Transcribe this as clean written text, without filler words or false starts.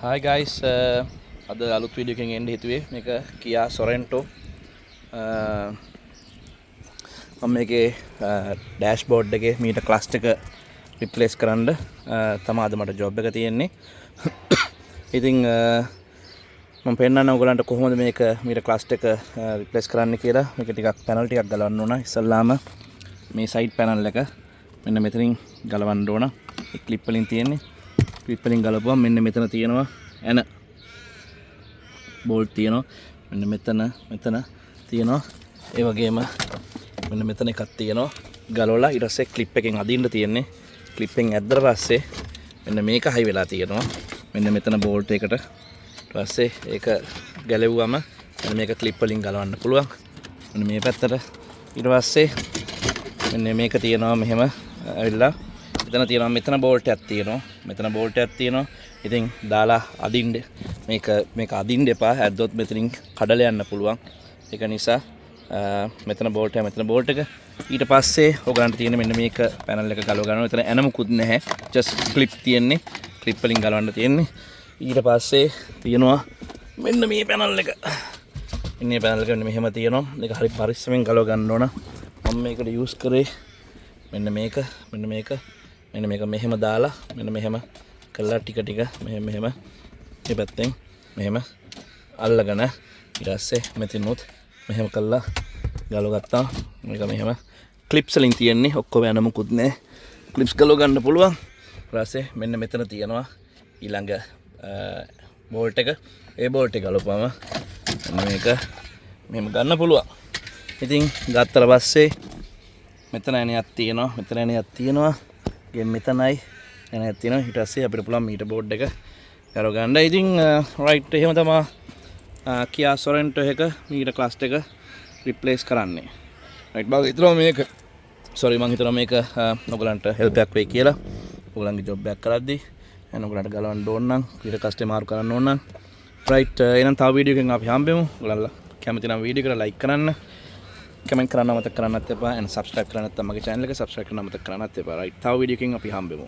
Hi guys, අද අලුත් video එකකින් එන්න හිතුවේ මේක Kia Sorento මම මේකේ ඩෑෂ්බෝඩ් එකේ මීටර් ක්ලස්ටර් එක රිප්ලේස් කරන්න තමයි අද මට ජොබ් එක තියෙන්නේ. ඉතින් මම පෙන්නන්න ඔයගලන්ට කොහොමද මේක මීටර් ක්ලස්ටර් එක රිප්ලේස් කරන්න කියලා. මේක ටිකක් පැනල් ටිකක් ගලවන්න ඕන. ඉස්සල්ලාම මේ සයිඩ් පැනල් එක මෙන්න මෙතනින් ගලවන්න ඕන. ඒ ක්ලිප් වලින් තියෙන්නේ. ක්ලිප් වලින් ගලපුවම මෙන්න මෙතන තියෙනවා එන බෝල්ට් තියෙනවා. මෙන්න මෙතන තියෙනවා. ඒ වගේම මෙන්න මෙතන එකක් තියෙනවා. ගලවලා ඊට පස්සේ ක්ලිප් එකෙන් අදින්න තියෙන්නේ. ක්ලිප් එකෙන් ඇද්දලා පස්සේ මෙන්න මේක හයි වෙලා තියෙනවා. මෙන්න මෙතන බෝල්ට් එකට. ඊට පස්සේ ඒක ගැලෙව්වම මෙන්න මේක ක්ලිප් වලින් ගලවන්න පුළුවන්. මෙන්න මේ පැත්තට. ඊට පස්සේ මෙන්න මේක තියෙනවා මෙහෙම ඇවිල්ලා මෙතන තියෙනවා මෙතන බෝල්ට් එකක් තියෙනවා. මෙතන බෝල්ට් එකක් තියෙනවා. ඉතින් දාලා අදින්න මේක අදින්න එපා. ඇද්දොත් මෙතනින් කඩලා යන්න පුළුවන්. ඒක නිසා මෙතන බෝල්ට් එක මෙතන බෝල්ට් එක. ඊට පස්සේ ඔයගලන්ට තියෙන මෙන්න මේක පැනල් එක ගලව ගන්නවා. එතන එන මුකුත් නැහැ. ජස්ට් ක්ලිප් තියෙන්නේ. ක්ලිප් වලින් ගලවන්න තියෙන්නේ. ඊට පස්සේ තියෙනවා මෙන්න මේ පැනල් එක. මෙන්න මේ පැනල් එක මෙන්න මෙහෙම තියෙනවා. මේක හරි පරිස්සමෙන් ගලව ගන්න ඕන. මම මේකට යූස් කරේ මෙන්න මේක මෙහෙම දාලා මෙන්න මෙහෙම කළා ටික මෙහෙම මේ පැත්තෙන් මෙහෙම අල්ලගෙන ඊට පස්සේ මෙතනොත් මෙහෙම කළා ගලව ගත්තා. මේක මෙහෙම ක්ලිප්ස් වලින් තියෙන්නේ. ඔක්කොම යන මුකුත් නැහැ. ක්ලිප්ස් ගලව ගන්න පුළුවන්. ඊට පස්සේ මෙන්න මෙතන තියෙනවා ඊළඟ බෝල්ට් එක. ඒ බෝල්ට් එක ගලවපුවම මෙන්න මේක මෙහෙම ගන්න පුළුවන්. ඉතින් ගත්තට පස්සේ මෙතන එනයක් තියෙනවා. මෙතන එනයක් තියෙනවා. ගෙන් මෙතනයි එනයක් තියෙනවා. ඊට පස්සේ අපිට පුළුවන් මීටර් බෝඩ් එක කරව ගන්න. ඉතින් රයිට් එහෙම තමයි Kia Sorento එක මීටර් ක්ලස්ටර් එක රිප්ලේස් කරන්නේ. රයිට් බා හිතනවා මේක මම හිතනවා මේක ඔයගලන්ට හෙල්ප් එකක් වෙයි කියලා. ඔයගලන්ගේ ජොබ් එකක් කරද්දී එහෙනම් ඔයගලන්ට ගලවන්න ඕන නම් මීටර් ක්ලස්ටර් මාරු කරන්න ඕන නම් රයිට් එහෙනම් තව වීඩියෝ එකකින් අපි හම්බෙමු. ඔයගලන්ලා කැමති නම් වීඩියෝ එකට ලයික් කරන්න. කමෙන්ට් කරන්න මතක කරන්නත් එපා. and subscribe කරන්න නැත්නම් මගේ channel එක subscribe කරන්න මතක කරන්නත් එපා. right තව වීඩියෝ එකකින් අපි හම්බෙමු.